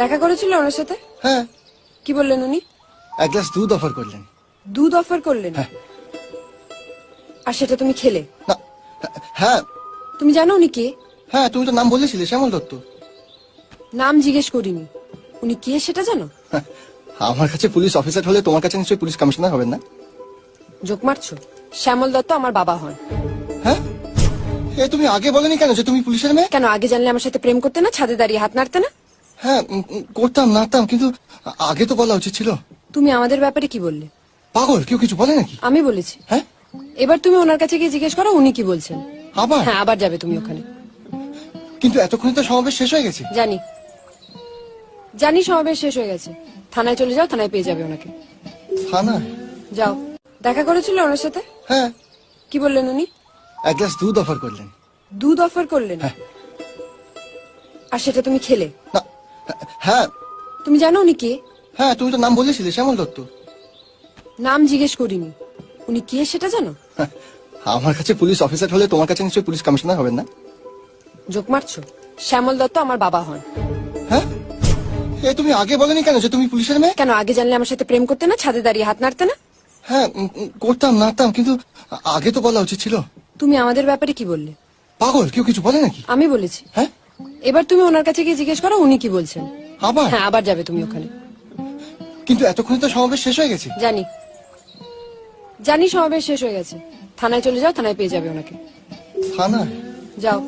দেখা করেছিল ওনার সাথে? হ্যাঁ, কি বললেন উনি? এক গ্লাস দুধ অফার করলেন। দুধ অফার করলেন? হ্যাঁ। আর সেটা তুমি খেলে? না, হ্যাঁ তুমি জানো উনি কে? হ্যাঁ, তুমি তো নাম বলেছিলে, শ্যামল দত্ত। নাম জিজ্ঞেস করিনি। উনি কে সেটা জানো? হ্যাঁ, আমার কাছে পুলিশ অফিসার হলে তোমার কাছে নিশ্চয়ই পুলিশ কমিশনার হবেন না? জোক মারছো? শ্যামল দত্ত আমার বাবা হন। হ্যাঁ, এ তুমি আগে বলনি কেন যে তুমি পুলিশের মেয়ে? কেন, আগে জানলে আমার সাথে প্রেম করতে না, ছাদে দাঁড়িয়ে হাত নাড়তে না? হ্যাঁ, করতাম নাড়তাম, কিন্তু আগে তো বলা উচিত ছিল। তুমি আমাদের ব্যাপারে কি বললে? পাগল, কেউ কিছু বলে নাকি? আমি বলেছি। হ্যাঁ, এবার তুমি ওনার কাছে গিয়ে জিজ্ঞেস করো উনি কি বলছেন। আবার? হ্যাঁ, আবার যাবে তুমি ওখানে। কিন্তু এতক্ষণে তো সমাবেশ শেষ হয়ে গেছে। জানি জানি সমাবেশ শেষ হয়ে গেছে। থানায় চলে যাও, থানায় পেয়ে যাবে ওনাকে। থানায়? যাও। দেখা করেছিল ওনার সাথে? হ্যাঁ, কি বললেন উনি? এক গ্লাস দুধ অফার করলেন। দুধ অফার করলেন? হ্যাঁ। আর সেটা তুমি খেলে? না, হ্যাঁ তুমি জানো উনি কে? হ্যাঁ, তুমি তো নাম বলেছিলে, শ্যামল দত্ত। নাম জিজ্ঞেস করিনি। উনি কে সেটা জানো? হ্যাঁ, আমার কাছে পুলিশ অফিসার হলে তোমার কাছে নিশ্চয়ই পুলিশ কমিশনার হবেন না? জোক মারছো? শ্যামল দত্ত আমার বাবা হন। হ্যাঁ, এ তুমি আগে বলনি কেন যে তুমি পুলিশের মেয়ে? কেন, আগে জানলে আমার সাথে প্রেম করতে না, ছাদে দাঁড়িয়ে হাত নাড়তে না? হ্যাঁ, করতাম নাড়তাম, কিন্তু আগে তো বলা উচিত ছিল। তুমি আমাদের ব্যাপারে কি বললে? পাগল, কেউ কিছু বলে নাকি? আমি বলেছি। হ্যাঁ, এবার তুমি ওনার কাছে গিয়ে জিজ্ঞেস করো উনি কি বলছেন। আবার? হ্যাঁ, আবার যাবে তুমি ওখানে। কিন্তু এতক্ষণে তো সমাবেশ শেষ হয়ে গেছে। জানি সমাবেশ শেষ হয়ে গেছে। থানায় চলে যাও, থানায় পেয়ে যাবে ওনাকে। থানায়? যাও।